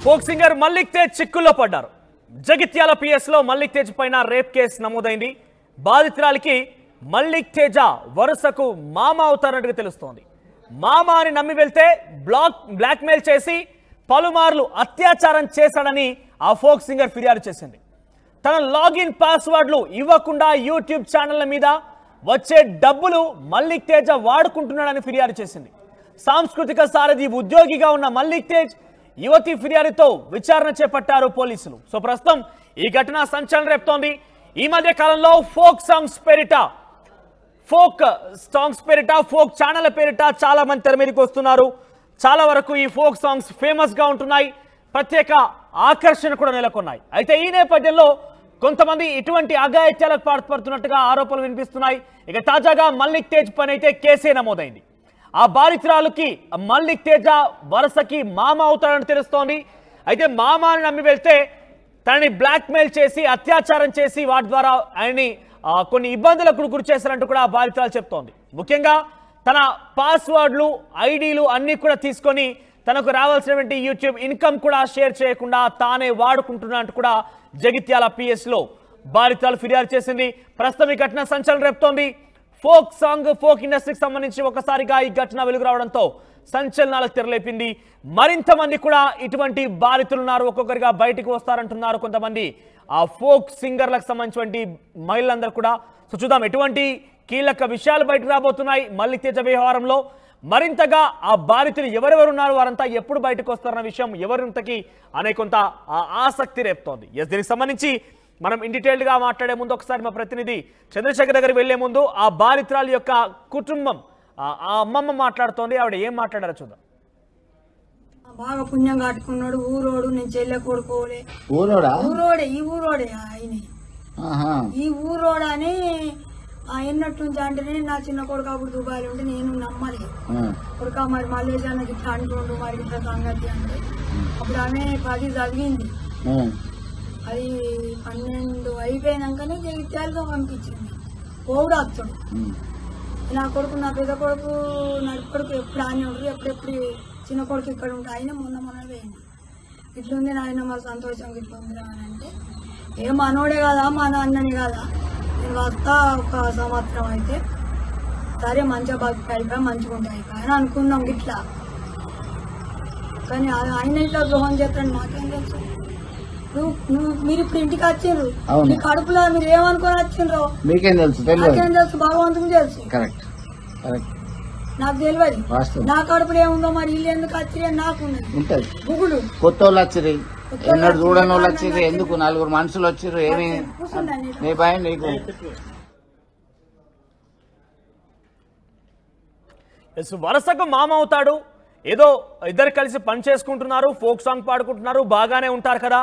Folk singer Mallik Tej చిక్కుల్లో పడ్డారు. Jagtial PS లో మల్లిక్ తేజ్ పైన రేప్ కేసు నమోదైంది. బాధితురాలికి మల్లిక్ తేజ వరుసకు మామ అవుతారన్నట్టుగా తెలుస్తోంది. మామ అని నమ్మి వెళ్తే బ్లాక్మెయిల్ చేసి పలుమార్లు అత్యాచారం చేశాడని ఆ ఫోక్ సింగర్ ఫిర్యాదు చేసింది. తన లాగిన్ పాస్వర్డ్లు ఇవ్వకుండా యూట్యూబ్ ఛానళ్ల మీద వచ్చే డబ్బులు మల్లిక్ తేజ వాడుకుంటున్నాడని ఫిర్యాదు చేసింది. సాంస్కృతిక సారథి ఉద్యోగిగా ఉన్న మల్లిక్ తేజ్ యువతి ఫిర్యాదుతో విచారణ చేపట్టారు పోలీసులు. సో ప్రస్తుతం ఈ ఘటన సంచలనం రేపుతోంది. ఈ మధ్య కాలంలో ఫోక్ ఛానళ్ల పేరిట చాలా మంది తెర మీదకి వస్తున్నారు. చాలా వరకు ఈ ఫోక్ సాంగ్స్ ఫేమస్ గా ఉంటున్నాయి, ప్రత్యేక ఆకర్షణ కూడా నెలకొన్నాయి. అయితే ఈ నేపథ్యంలో కొంతమంది ఇటువంటి అఘాయిత్యాలకు పాల్పడుతున్నట్టుగా ఆరోపణలు వినిపిస్తున్నాయి. ఇక తాజాగా మల్లిక్ తేజ్ పైన అయితే కేసే నమోదైంది. ఆ బాధితురాలుకి మల్లిక్ తేజ వరుసకి మామ అవుతాడని తెలుస్తోంది. అయితే మామ అని నమ్మి వెళ్తే తనని బ్లాక్మెయిల్ చేసి అత్యాచారం చేసి వాటి ద్వారా ఆయన్ని కొన్ని ఇబ్బందులకు గురి చేశారంటూ కూడా ఆ బాధితురాలు చెప్తోంది. ముఖ్యంగా తన పాస్వర్డ్లు ఐడీలు అన్నీ కూడా తీసుకొని తనకు రావాల్సినటువంటి యూట్యూబ్ ఇన్కమ్ కూడా షేర్ చేయకుండా తానే వాడుకుంటున్నట్టు కూడా జగిత్యాల పిఎస్ లో బాధితురాలు ఫిర్యాదు చేసింది. ప్రస్తుతం ఈ ఘటన సంచలనం రేపుతోంది. ఫోక్ ఇండస్ట్రీకి సంబంధించి ఒకసారిగా ఈ ఘటన వెలుగు రావడంతో సంచలనాలకు తెరలేపింది. మరింత మంది కూడా ఇటువంటి బాధితులు ఉన్నారు, ఒక్కొక్కరిగా బయటకు వస్తారంటున్నారు కొంతమంది ఆ ఫోక్ సింగర్లకు సంబంధించినటువంటి మహిళలందరూ కూడా. సో చూద్దాం ఎటువంటి కీలక విషయాలు బయటకు రాబోతున్నాయి మల్లిక్ తేజ వ్యవహారంలో. మరింతగా ఆ బాధితులు ఎవరెవరు ఉన్నారు, వారంతా ఎప్పుడు బయటకు వస్తారన్న విషయం ఎవరింతకి అనే కొంత ఆసక్తి రేపుతోంది. దీనికి సంబంధించి మనం ఇన్ డీటెయిల్డ్ గా మాట్లాడే ముందు ఒకసారి మా ప్రతినిధి చంద్రశేఖర్ దగ్గర వెళ్లే ముందు ఆ బాధితురాల యొక్క కుటుంబం ఆ అమ్మమ్మ మాట్లాడుతోంది. ఆవిడ ఏం మాట్లాడారో చూద్దాం. బాగా పుణ్యం కట్టుకున్నాడు, ఊరోడు, నేను చెల్లె కొడుకోలే, ఈ ఊరోడే ఆయన, ఈ ఊరోడని ఎన్నట్టు నుంచి అంటేనే నా చిన్న కొడుకు అప్పుడు దుబాయ్ ఉంటే నేను నమ్మలే. కొడుక మరి మలేషియాకి ఇట్లా అంటుండు, మరి ఇట్లా సంగతి అంటే అప్పుడు ఆమె 10 చదివింది. అది 12 అయిపోయినాకనే జగిత్యాలతో పంపించింది. పోవుడు వస్తాడు నా కొడుకు, నా పెద్ద కొడుకు, నడుపు కొడుకు ఎప్పుడు ఆయన ఉంటారు, ఎప్పుడెప్పుడు చిన్న కొడుకు ఇక్కడ ఉంటే ఆయన మొన్న వేయండి ఇట్లుంది నాయన మా సంతోషం ఇట్లుంది అని అంటే ఏ మనోడే కదా మన అన్నని కదా, నేను వస్తా ఒక సంవత్సరం అయితే సరే మంచిగా బతుకు అయిపోయి మంచిగా ఉంటాయి అని అనుకున్నాం ఇట్లా. కానీ ఆయన ఇట్లా ద్రోహం చేస్తాడు నాకేం తెలుసు. మీరు ఇప్పుడు ఇంటికి వచ్చిండ్రు, మీ కడుపులో మీరు ఏమనుకొని వచ్చిండ్రో మీకేం తెలుసు, నాకేం తెలుసు, భగవంతుకు తెలుసు, నాకు తెలియదు. నా కడుపులో ఏముందో మరి వీళ్ళు ఎందుకు వచ్చిరే నాకు ఉంటది గుగుడు. కొత్త వాళ్ళు వచ్చిర్రు, ఎన్నడు చూడని వాళ్ళు వచ్చిర్రు, ఎందుకు 4 మనుషులు వచ్చిర్రు, ఏమి నీ భయం నీకు. వరుసకు మామ అవుతాడు, ఏదో ఇద్దరు కలిసి పని చేసుకుంటున్నారు, ఫోక్ సాంగ్ పాడుకుంటున్నారు, బాగానే ఉంటారు కదా.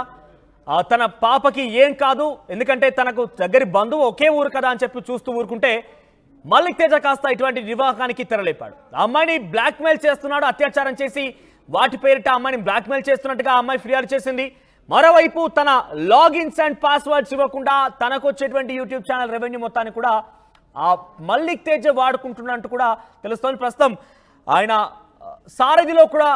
తన పాపకి ఏం కాదు, ఎందుకంటే తనకు దగ్గరి బంధువు ఒకే ఊరు కదా అని చెప్పి చూస్తూ ఊరుకుంటే మల్లిక్ తేజ కాస్త ఇటువంటి వివాహానికి తెరలేపాడు. ఆ అమ్మాయిని బ్లాక్మెయిల్ చేస్తున్నాడు, అత్యాచారం చేసి వాటి పేరిట అమ్మాయిని బ్లాక్మెయిల్ చేస్తున్నట్టుగా ఆ అమ్మాయి ఫిర్యాదు చేసింది. మరోవైపు తన లాగిన్స్ అండ్ పాస్వర్డ్స్ ఇవ్వకుండా తనకు వచ్చేటువంటి యూట్యూబ్ ఛానల్ రెవెన్యూ మొత్తాన్ని కూడా ఆ మల్లిక్ తేజ వాడుకుంటున్నట్టు కూడా తెలుస్తోంది. ప్రస్తుతం ఆయన సారథిలో కూడా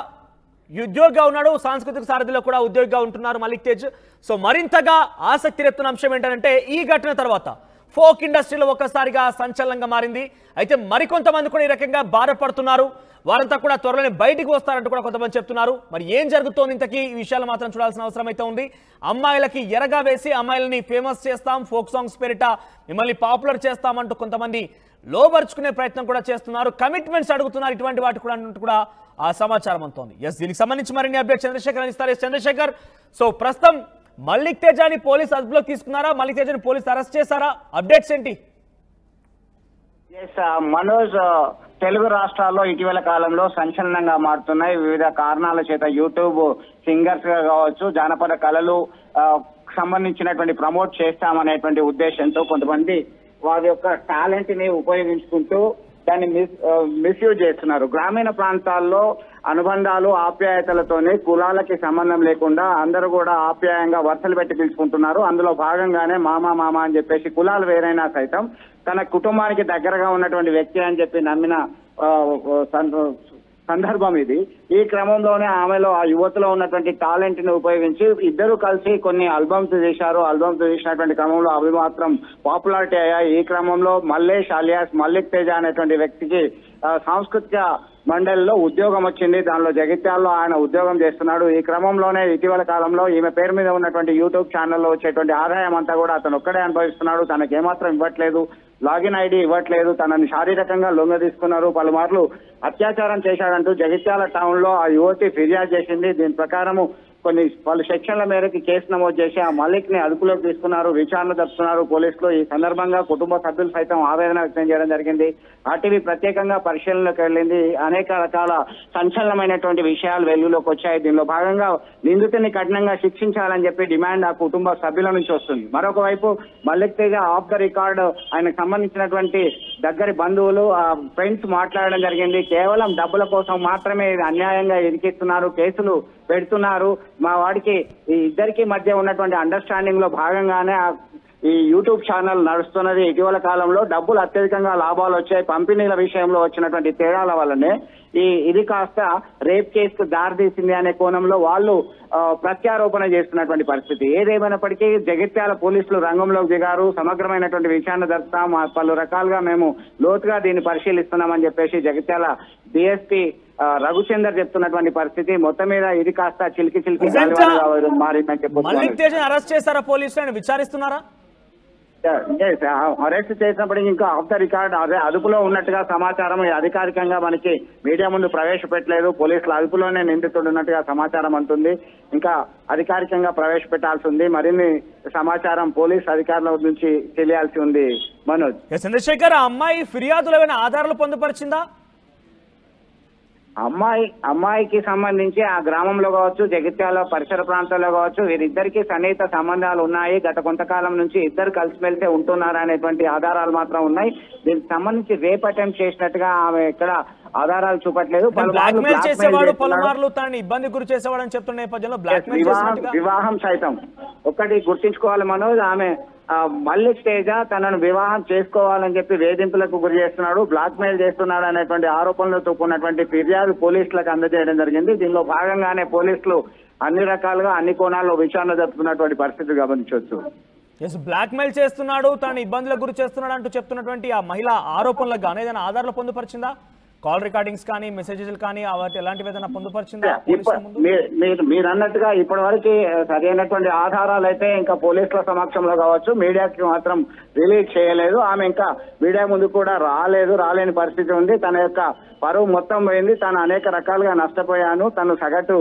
ఉద్యోగిగా ఉన్నాడు, సాంస్కృతిక సారథిలో కూడా ఉద్యోగిగా ఉంటున్నారు మల్లిక్ తేజ్. సో మరింతగా ఆసక్తి రేపుతున్న అంశం ఏంటంటే ఈ ఘటన తర్వాత ఫోక్ ఇండస్ట్రీలో ఒక్కసారిగా సంచలనంగా మారింది. అయితే మరికొంతమంది కూడా ఈ రకంగా బాధపడుతున్నారు, వారంతా కూడా త్వరలోనే బయటికి వస్తారంటూ కూడా కొంతమంది చెప్తున్నారు. మరి ఏం జరుగుతోంది ఇంతకీ ఈ విషయాలు మాత్రం చూడాల్సిన అవసరం అయితే ఉంది. అమ్మాయిలకి ఎరగా వేసి అమ్మాయిలని ఫేమస్ చేస్తాం, ఫోక్ సాంగ్స్ పేరిట మిమ్మల్ని పాపులర్ చేస్తామంటూ కొంతమంది లోబర్చుకునే ప్రయత్నం కూడా చేస్తున్నారు, కమిట్మెంట్స్ అడుగుతున్నారు. ఇటువంటి వాటి కూడా ఆ సమాచారం అంతోంది. దీనికి సంబంధించి మరిన్ని అప్డేట్ చంద్రశేఖర్ ఇస్తారు. చంద్రశేఖర్, సో ప్రస్తుతం మల్లిక్ తేజాని పోలీస్ అదుపులోకి తీసుకున్నారా, మల్లిక్ తేజాని పోలీస్ అరెస్ట్ చేశారా, అప్డేట్స్ ఏంటి? మనోజ్, తెలుగు రాష్ట్రాల్లో ఇటీవల కాలంలో సంచలనంగా మారుతున్నాయి. వివిధ కారణాల చేత యూట్యూబ్ సింగర్స్ గా కావచ్చు, జానపద కళలు సంబంధించినటువంటి ప్రమోట్ చేస్తామనేటువంటి ఉద్దేశంతో కొంతమంది వారి యొక్క టాలెంట్ ని ఉపయోగించుకుంటూ దాన్ని మిస్యూజ్ చేస్తున్నారు. గ్రామీణ ప్రాంతాల్లో అనుబంధాలు ఆప్యాయతలతోనే కులాలకి సంబంధం లేకుండా అందరూ కూడా ఆప్యాయంగా వరుసలు పెట్టి పిలుచుకుంటున్నారు. అందులో భాగంగానే మామ అని చెప్పేసి కులాలు వేరైనా సైతం తన కుటుంబానికి దగ్గరగా ఉన్నటువంటి వ్యక్తి అని చెప్పి నమ్మిన సందర్భం ఇది. ఈ క్రమంలోనే ఆమెలో ఆ యువతలో ఉన్నటువంటి టాలెంట్ ని ఉపయోగించి ఇద్దరు కలిసి కొన్ని ఆల్బమ్స్ చేశారు. ఆల్బమ్స్ చేసినటువంటి క్రమంలో అవి మాత్రం పాపులారిటీ అయ్యాయి. ఈ క్రమంలో మల్లేష్ అలియాస్ మల్లిక్ తేజ అనేటువంటి వ్యక్తికి సాంస్కృతిక మండలిలో ఉద్యోగం వచ్చింది. దానిలో జగిత్యాల్లో ఆయన ఉద్యోగం చేస్తున్నాడు. ఈ క్రమంలోనే ఇటీవల కాలంలో ఈమె పేరు మీద ఉన్నటువంటి యూట్యూబ్ ఛానల్లో వచ్చేటువంటి ఆదాయం అంతా కూడా అతను ఒక్కడే అనుభవిస్తున్నాడు. తనకు ఏమాత్రం ఇవ్వట్లేదు, లాగిన్ ఐడి ఇవ్వట్లేదు, తనని శారీరకంగా లొంగ తీసుకున్నారు, పలుమార్లు అత్యాచారం చేశాడంటూ జగిత్యాల టౌన్ లో ఆ యువతి ఫిర్యాదు చేసింది. దీని ప్రకారము పలు సెక్షన్ల మేరకు కేసు నమోదు చేసి ఆ మలిక్ ని అదుపులోకి తీసుకున్నారు, విచారణ జరుపుతున్నారు పోలీసులు. ఈ సందర్భంగా కుటుంబ సభ్యులు సైతం ఆవేదన వ్యక్తం చేయడం జరిగింది. ఆర్టీవీ ప్రత్యేకంగా పరిశీలనలోకి వెళ్ళింది. అనేక రకాల సంచలనమైనటువంటి విషయాలు వెలుగులోకి వచ్చాయి. దీనిలో భాగంగా నిందితుని కఠినంగా శిక్షించాలని చెప్పి డిమాండ్ ఆ కుటుంబ సభ్యుల నుంచి వస్తుంది. మరొక వైపు Mallik Teja of the record ఆయనకు సంబంధించినటువంటి దగ్గరి బంధువులు ఫ్రెండ్స్ మాట్లాడడం జరిగింది. కేవలం డబ్బుల కోసం మాత్రమే అన్యాయంగా ఇరికిస్తున్నారు, కేసులు పెడుతున్నారు. మా వాడికి ఈ ఇద్దరికి మధ్య ఉన్నటువంటి అండర్స్టాండింగ్ లో భాగంగానే ఈ యూట్యూబ్ ఛానల్ నడుస్తున్నది. ఇటీవల కాలంలో డబ్బులు అత్యధికంగా లాభాలు వచ్చాయి. పంపిణీల విషయంలో వచ్చినటువంటి తేడాల వల్లనే ఇది కాస్త రేప్ కేసుకు దారితీసింది అనే కోణంలో వాళ్ళు ప్రత్యారోపణ చేస్తున్నటువంటి పరిస్థితి. ఏదేమైనప్పటికీ జగిత్యాల పోలీసులు రంగంలోకి దిగారు. సమగ్రమైనటువంటి విచారణ జరుపుతాం, పలు రకాలుగా మేము లోతుగా దీన్ని పరిశీలిస్తున్నామని చెప్పేసి జగిత్యాల డిఎస్పీ రఘుచందర్ చెప్తున్నటువంటి పరిస్థితి. మొత్తం మీద ఇది కాస్త చిలికి మారిందని చెప్పి మల్లిక్ తేజని అరెస్ట్ చేశారా పోలీసులు, విచారిస్తున్నారా? అరెస్ట్ చేసినప్పటికీ ఇంకా ఆఫ్ ద రికార్డ్ అదుపులో ఉన్నట్టుగా సమాచారం అధికారికంగా మనకి మీడియా ముందు ప్రవేశపెట్టలేదు. పోలీసుల అదుపులోనే నిందితుడు ఉన్నట్టుగా సమాచారం అంటుంది. ఇంకా అధికారికంగా ప్రవేశపెట్టాల్సి ఉంది. మరిన్ని సమాచారం పోలీస్ అధికారుల నుంచి తెలియాల్సి ఉంది. మనోజ్. చంద్రశేఖర్, ఆ అమ్మాయి ఫిర్యాదులు ఏమైనా ఆధారాలు పొందుపరిచిందా? అమ్మాయికి సంబంధించి ఆ గ్రామంలో కావచ్చు, జగిత్యాల పరిసర ప్రాంతాల్లో కావచ్చు, వీరిద్దరికి సన్నిహిత సంబంధాలు ఉన్నాయి. గత కొంతకాలం నుంచి ఇద్దరు కలిసిమెలిసే ఉంటున్నారు అనేటువంటి ఆధారాలు మాత్రం ఉన్నాయి. దీనికి సంబంధించి రేప్ అటెంప్ట్ చేసినట్టుగా ఆమె ఇక్కడ ఆధారాలు చూపట్లేదు. పలుమార్లు తనని ఇబ్బంది గురి చేసేవాడు అని చెప్తున్న నేపథ్యంలో వివాహం సైతం ఒక్కటి గుర్తించుకోవాలి మనోజ్, ఆమె మల్లిక్ తేజ తనను వివాహం చేసుకోవాలని చెప్పి వేధింపులకు గురి చేస్తున్నాడు, బ్లాక్ మెయిల్ చేస్తున్నాడు అనేటువంటి ఆరోపణలతో కూడినటువంటి ఫిర్యాదు పోలీసులకు అందజేయడం జరిగింది. దీనిలో భాగంగానే పోలీసులు అన్ని రకాలుగా అన్ని కోణాల్లో విచారణ జరుపుతున్నటువంటి పరిస్థితి గమనించవచ్చు. బ్లాక్ మెయిల్ చేస్తున్నాడు, తన ఇబ్బందులకు గురి చేస్తున్నాడు అంటూ చెప్తున్నటువంటి ఆ మహిళ ఆరోపణలకు కానీ ఏదైనా ఆధారాలు పొందుపరిచిందా? కాల్ రికార్డింగ్స్ కానీ మెసేజెస్ కానీ వాటి ఎలాంటివి ఏదైనా పొందుపరిచిందా? మీరు అన్నట్టుగా ఇప్పటి వరకు సరైనటువంటి ఆధారాలు అయితే ఇంకా పోలీసుల సమక్షంలో కావచ్చు, మీడియాకి మాత్రం రిలీజ్ చేయలేదు. ఆమె ఇంకా మీడియా ముందు కూడా రాలేని పరిస్థితి ఉంది. తన యొక్క పరువు మొత్తం పోయింది. తను అనేక రకాలుగా నష్టపోయాను, తను సగటు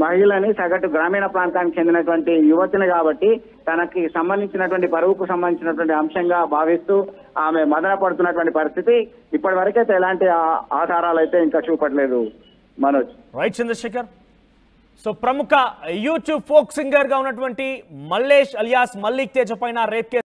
మహిళని, సగటు గ్రామీణ ప్రాంతానికి చెందినటువంటి యువతిని కాబట్టి తనకి సంబంధించినటువంటి పరువుకు సంబంధించినటువంటి అంశంగా భావిస్తూ ఆమె మదన పడుతున్నటువంటి పరిస్థితి. ఇప్పటి వరకైతే ఎలాంటి ఆధారాలు అయితే ఇంకా చూపట్లేదు మనోజ్. రైట్ చంద్రశేఖర్. సో ప్రముఖ యూట్యూబ్ ఫోక్ సింగర్ గా ఉన్నటువంటి మల్లేష్ అలియాస్ మల్లిక్ తేజ పైన రేప్